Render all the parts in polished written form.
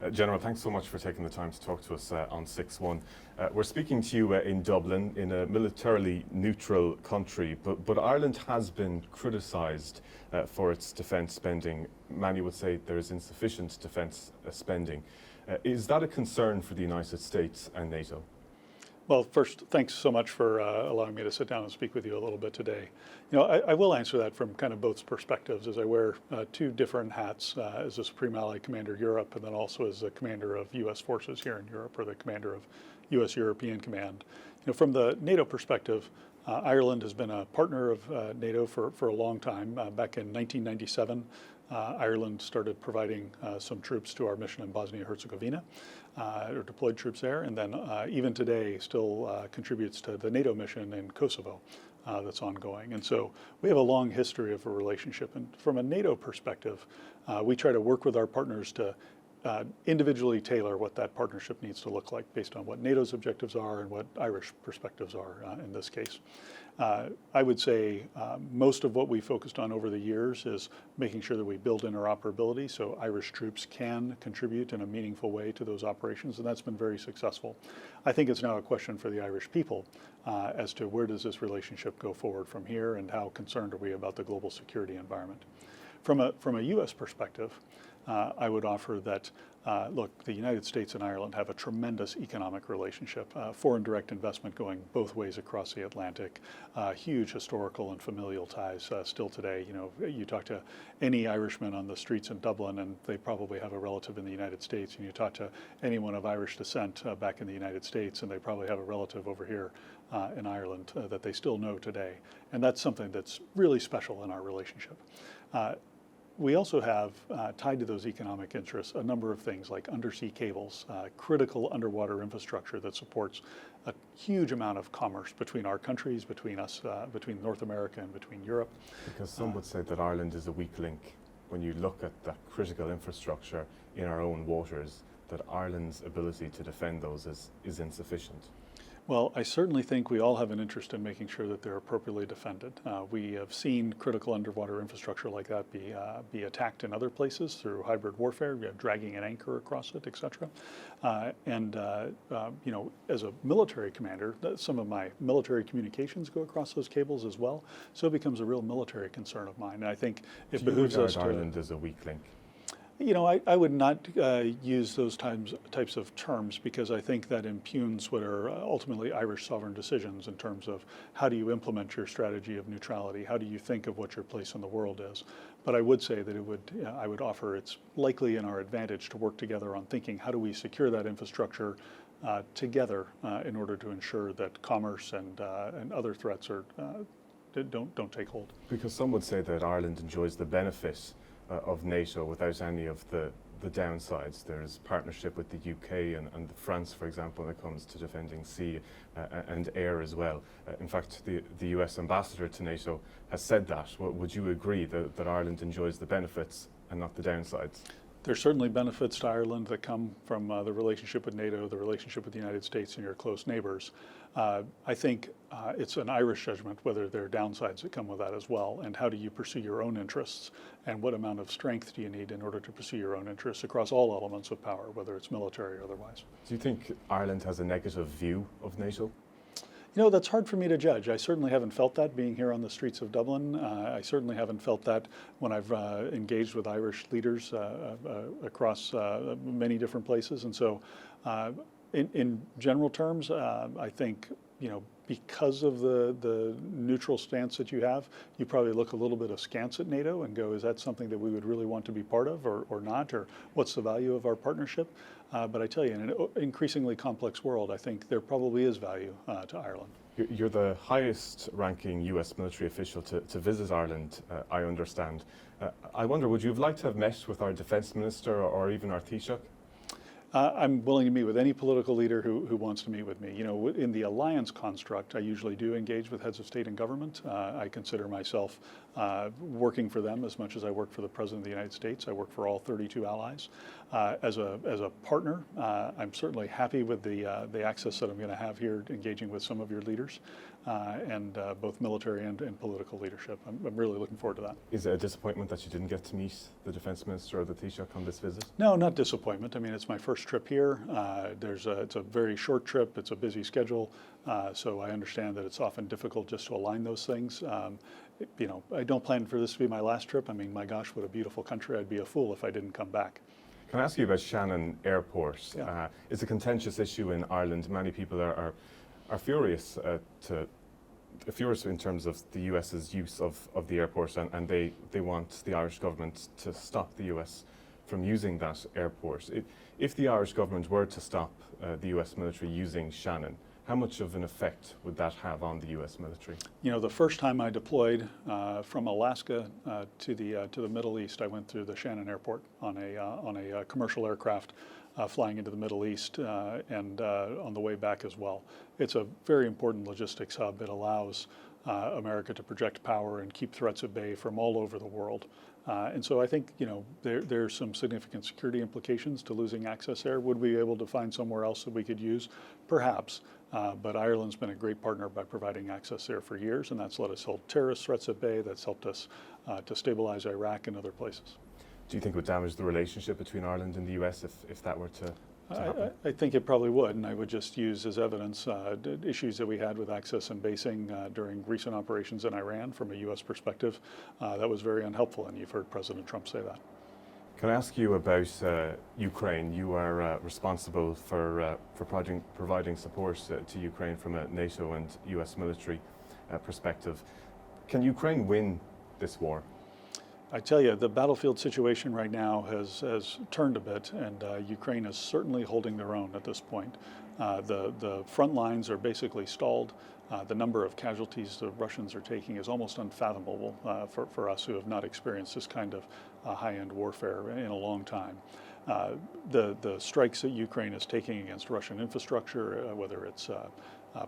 General, thanks so much for taking the time to talk to us on 6-1. We're speaking to you in Dublin, in a militarily neutral country, but Ireland has been criticised for its defence spending. Many would say there is insufficient defence spending. Is that a concern for the United States and NATO? Well, first, thanks so much for allowing me to sit down and speak with you a little bit today. I will answer that from kind of both perspectives, as I wear two different hats as a Supreme Allied Commander Europe, and then also as a commander of U.S. forces here in Europe, or the commander of U.S. European Command. From the NATO perspective, Ireland has been a partner of NATO for a long time. Back in 1997, Ireland started providing some troops to our mission in Bosnia-Herzegovina, or deployed troops there, and then even today still contributes to the NATO mission in Kosovo that's ongoing. And so we have a long history of a relationship. And from a NATO perspective, we try to work with our partners to individually tailor what that partnership needs to look like based on what NATO's objectives are and what Irish perspectives are in this case. I would say most of what we focused on over the years is making sure that we build interoperability so Irish troops can contribute in a meaningful way to those operations, and that's been very successful. I think it's now a question for the Irish people as to where does this relationship go forward from here, and how concerned are we about the global security environment. From a U.S. perspective, I would offer that, look, the United States and Ireland have a tremendous economic relationship, foreign direct investment going both ways across the Atlantic, huge historical and familial ties still today. You talk to any Irishman on the streets in Dublin and they probably have a relative in the United States, and you talk to anyone of Irish descent back in the United States and they probably have a relative over here in Ireland that they still know today. And that's something that's really special in our relationship. We also have, tied to those economic interests, a number of things like undersea cables, critical underwater infrastructure that supports a huge amount of commerce between our countries, between us, between North America and between Europe. Because some would say that Ireland is a weak link. When you look at that critical infrastructure in our own waters, that Ireland's ability to defend those is insufficient. Well, I certainly think we all have an interest in making sure that they're appropriately defended. We have seen critical underwater infrastructure like that be attacked in other places through hybrid warfare, dragging an anchor across it, etc. As a military commander, some of my military communications go across those cables as well. So it becomes a real military concern of mine. And I think it behooves us to. Ireland as a weak link. I would not use those types of terms, because I think that impugns what are ultimately Irish sovereign decisions in terms of how do you implement your strategy of neutrality, how do you think of what your place in the world is. But I would say that I would offer it's likely in our advantage to work together on thinking how do we secure that infrastructure together in order to ensure that commerce and other threats don't take hold. Because some would say that Ireland enjoys the benefit of NATO without any of the downsides. There's partnership with the UK and France, for example, when it comes to defending sea and air as well. In fact, the US ambassador to NATO has said that. Would you agree that Ireland enjoys the benefits and not the downsides? There's certainly benefits to Ireland that come from the relationship with NATO, the relationship with the United States and your close neighbors. I think it's an Irish judgment whether there are downsides that come with that as well, and how do you pursue your own interests, and what amount of strength do you need in order to pursue your own interests across all elements of power, whether it's military or otherwise. Do you think Ireland has a negative view of NATO? That's hard for me to judge. I certainly haven't felt that being here on the streets of Dublin. I certainly haven't felt that when I've engaged with Irish leaders across many different places. And so in general terms, I think, because of the neutral stance that you have, you probably look a little bit askance at NATO and go, is that something that we would really want to be part of or not? Or what's the value of our partnership? But I tell you, in an increasingly complex world, I think there probably is value to Ireland. You're the highest ranking US military official to visit Ireland, I understand. I wonder, would you have liked to have met with our defence minister or even our Taoiseach? I'm willing to meet with any political leader who wants to meet with me. In the alliance construct, I usually do engage with heads of state and government. I consider myself working for them as much as I work for the President of the United States. I work for all 32 allies. As a partner, I'm certainly happy with the access that I'm going to have here engaging with some of your leaders. and both military and political leadership. I'm really looking forward to that. Is it a disappointment that you didn't get to meet the Defence Minister or the Taoiseach on this visit? No, not disappointment. I mean, it's my first trip here. It's a very short trip. It's a busy schedule. So I understand that it's often difficult just to align those things. I don't plan for this to be my last trip. I mean, my gosh, what a beautiful country. I'd be a fool if I didn't come back. Can I ask you about Shannon Airport? Yeah. It's a contentious issue in Ireland. Many people are furious furious in terms of the US's use of the airport, and they want the Irish government to stop the US from using that airport. If the Irish government were to stop the US military using Shannon, how much of an effect would that have on the US military? You know, the first time I deployed from Alaska to the Middle East, I went through the Shannon Airport on a commercial aircraft flying into the Middle East and on the way back as well. It's a very important logistics hub. It allows America to project power and keep threats at bay from all over the world. And so I think, there's some significant security implications to losing access there. Would we be able to find somewhere else that we could use? Perhaps. But Ireland's been a great partner by providing access there for years, and that's let us hold terrorist threats at bay. That's helped us to stabilize Iraq and other places. Do you think it would damage the relationship between Ireland and the US if that were to happen? I think it probably would, and I would just use as evidence issues that we had with access and basing during recent operations in Iran from a U.S. perspective. That was very unhelpful, and you've heard President Trump say that. Can I ask you about Ukraine? You are responsible for providing support to Ukraine from a NATO and US military perspective. Can Ukraine win this war? I tell you, the battlefield situation right now has turned a bit, and Ukraine is certainly holding their own at this point. The front lines are basically stalled. The number of casualties the Russians are taking is almost unfathomable for us who have not experienced this kind of high-end warfare in a long time. The strikes that Ukraine is taking against Russian infrastructure, whether it's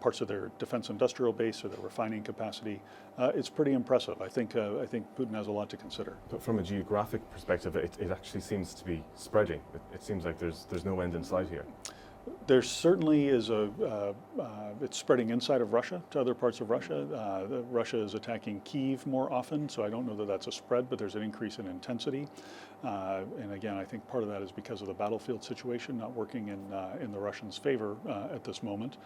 parts of their defense industrial base or their refining capacity, it's pretty impressive. I think Putin has a lot to consider. But from a geographic perspective, it actually seems to be spreading. It seems like there's no end in sight here. There certainly is it's spreading inside of Russia to other parts of Russia. Russia is attacking Kyiv more often, so I don't know that that's a spread, but there's an increase in intensity. And again, I think part of that is because of the battlefield situation not working in the Russians' favor at this moment.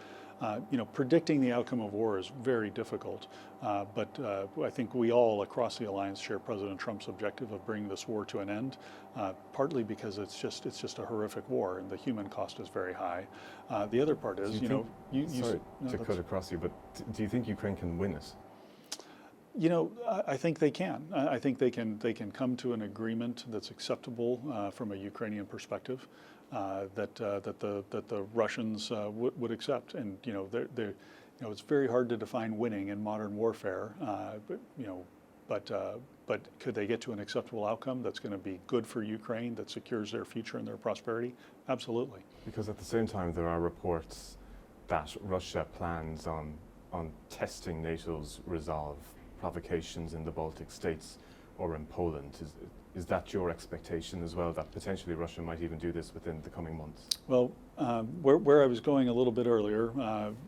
Predicting the outcome of war is very difficult, but I think we all across the alliance share President Trump's objective of bringing this war to an end, partly because it's just a horrific war and the human cost is very high. The other part is, sorry to cut across you, but do you think Ukraine can win it? I think they can. I think they can come to an agreement that's acceptable from a Ukrainian perspective, that the Russians would accept. And it's very hard to define winning in modern warfare. But could they get to an acceptable outcome that's going to be good for Ukraine, that secures their future and their prosperity? Absolutely. Because at the same time, there are reports that Russia plans on testing NATO's resolve, provocations in the Baltic states or in Poland. Is that your expectation as well, that potentially Russia might even do this within the coming months? Well, where I was going a little bit earlier,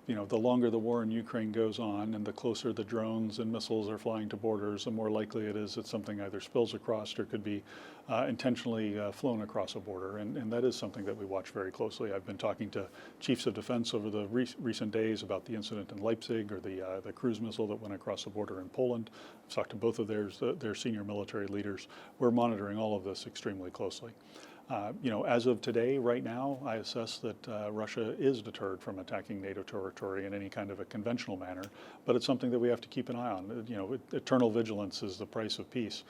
the longer the war in Ukraine goes on and the closer the drones and missiles are flying to borders, the more likely it is that something either spills across or could be intentionally flown across a border. And that is something that we watch very closely. I've been talking to chiefs of defense over the recent days about the incident in Leipzig or the cruise missile that went across the border in Poland. I've talked to both of their senior military leaders. We're monitoring all of this extremely closely. As of today, right now, I assess that Russia is deterred from attacking NATO territory in any kind of a conventional manner, but it's something that we have to keep an eye on. Eternal vigilance is the price of peace.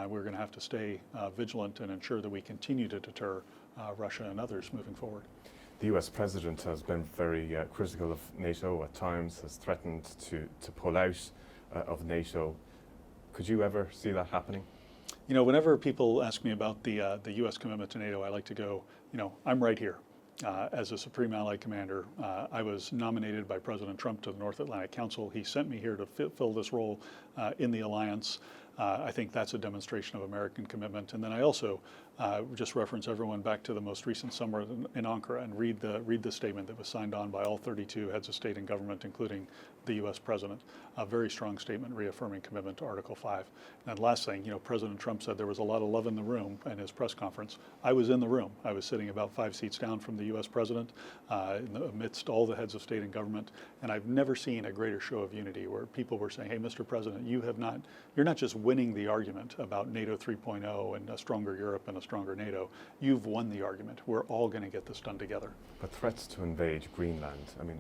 We're going to have to stay vigilant and ensure that we continue to deter Russia and others moving forward. The US president has been very critical of NATO at times, has threatened to pull out of NATO. Could you ever see that happening? Whenever people ask me about the U.S. commitment to NATO, I like to go, I'm right here. As a Supreme Allied Commander, I was nominated by President Trump to the North Atlantic Council. He sent me here to fill this role in the alliance. I think that's a demonstration of American commitment. And then I also just reference everyone back to the most recent summer in Ankara and read the statement that was signed on by all 32 heads of state and government, including the U.S. president. A very strong statement reaffirming commitment to Article 5. And last thing, President Trump said there was a lot of love in the room in his press conference. I was in the room. I was sitting about 5 seats down from the U.S. president, amidst all the heads of state and government, and I've never seen a greater show of unity where people were saying, hey, Mr. President, you're not just winning the argument about NATO 3.0 and a stronger Europe and a stronger NATO. You've won the argument. We're all going to get this done together. But threats to invade Greenland, I mean,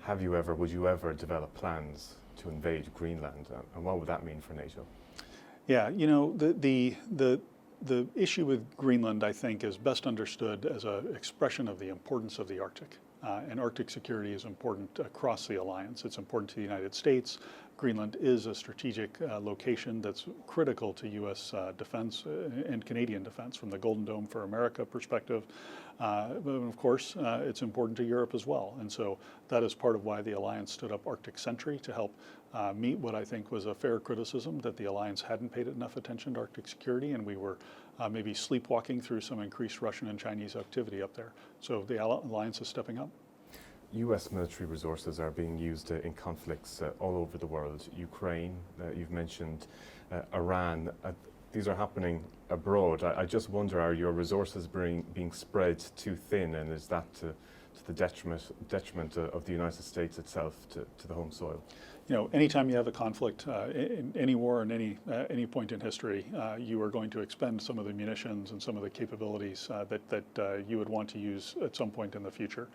would you ever develop plans to invade Greenland? And what would that mean for NATO? Yeah, the issue with Greenland, I think, is best understood as an expression of the importance of the Arctic. And Arctic security is important across the alliance. It's important to the United States. Greenland is a strategic location that's critical to U.S. defense and Canadian defense from the Golden Dome for America perspective. But of course, it's important to Europe as well. And so that is part of why the alliance stood up Arctic Sentry to help meet what I think was a fair criticism that the alliance hadn't paid enough attention to Arctic security, and we were maybe sleepwalking through some increased Russian and Chinese activity up there. So the alliance is stepping up. U.S. military resources are being used in conflicts all over the world. Ukraine, you've mentioned Iran. These are happening abroad. I just wonder, are your resources being spread too thin, and is that to the detriment of the United States itself, to the home soil? Anytime you have a conflict in any war in any point in history, you are going to expend some of the munitions and some of the capabilities that you would want to use at some point in the future.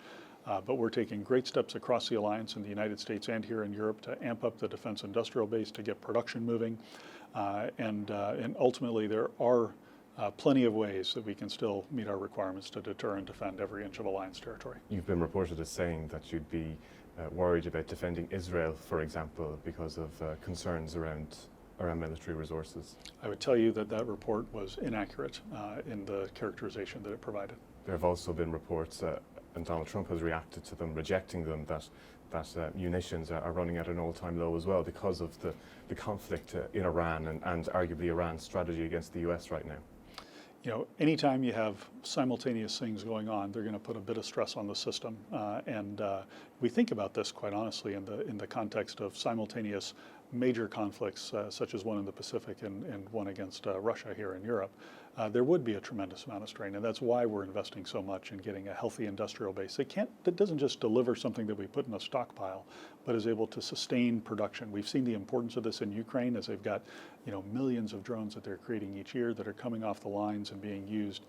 But we're taking great steps across the alliance in the United States and here in Europe to amp up the defense industrial base, to get production moving. And ultimately, there are plenty of ways that we can still meet our requirements to deter and defend every inch of alliance territory. You've been reported as saying that you'd be worried about defending Israel, for example, because of concerns around military resources. I would tell you that report was inaccurate in the characterization that it provided. There have also been reports, and Donald Trump has reacted to them, rejecting them, that munitions are running at an all-time low as well because of the conflict in Iran and arguably Iran's strategy against the U.S. right now. Anytime you have simultaneous things going on, they're going to put a bit of stress on the system. And we think about this, quite honestly, in the context of simultaneous major conflicts, such as one in the Pacific and one against Russia here in Europe. There would be a tremendous amount of strain, and that's why we're investing so much in getting a healthy industrial base. That doesn't just deliver something that we put in a stockpile, but is able to sustain production. We've seen the importance of this in Ukraine, as they've got millions of drones that they're creating each year that are coming off the lines and being used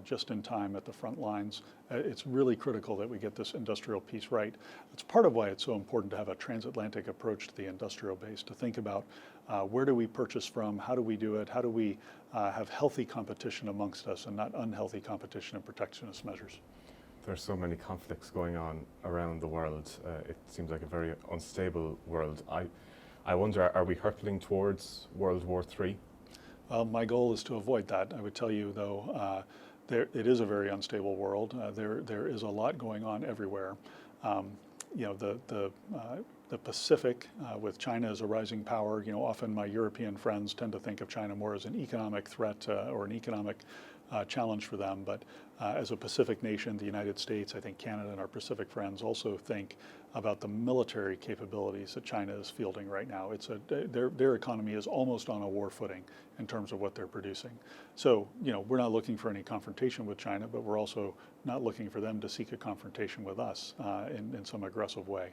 just in time at the front lines. It's really critical that we get this industrial piece right. It's part of why it's so important to have a transatlantic approach to the industrial base, to think about where do we purchase from, how do we do it, how do we have healthy competition amongst us and not unhealthy competition and protectionist measures. There are so many conflicts going on around the world. It seems like a very unstable world. I wonder, are we hurtling towards World War III? Well, my goal is to avoid that. I would tell you, though, it is a very unstable world. There is a lot going on everywhere. The Pacific, with China as a rising power, often my European friends tend to think of China more as an economic threat or an economic challenge for them. But as a Pacific nation, the United States, I think Canada and our Pacific friends also think about the military capabilities that China is fielding right now. Their economy is almost on a war footing in terms of what they're producing. So, we're not looking for any confrontation with China, but we're also not looking for them to seek a confrontation with us in some aggressive way.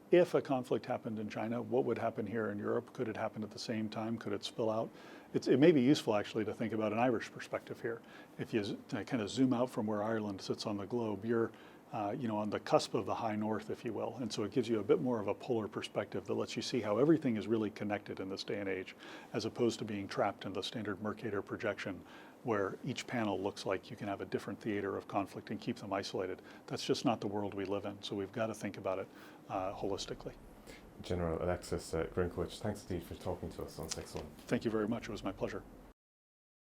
If a conflict happened in China, what would happen here in Europe? Could it happen at the same time? Could it spill out? It may be useful, actually, to think about an Irish perspective here. If you kind of zoom out from where Ireland sits on the globe, you're on the cusp of the high north, if you will. And so it gives you a bit more of a polar perspective that lets you see how everything is really connected in this day and age, as opposed to being trapped in the standard Mercator projection, where each panel looks like you can have a different theater of conflict and keep them isolated. That's just not the world we live in. So we've got to think about it holistically. General Alexus Grynkewich, thanks indeed for talking to us on 6-1. Thank you very much. It was my pleasure.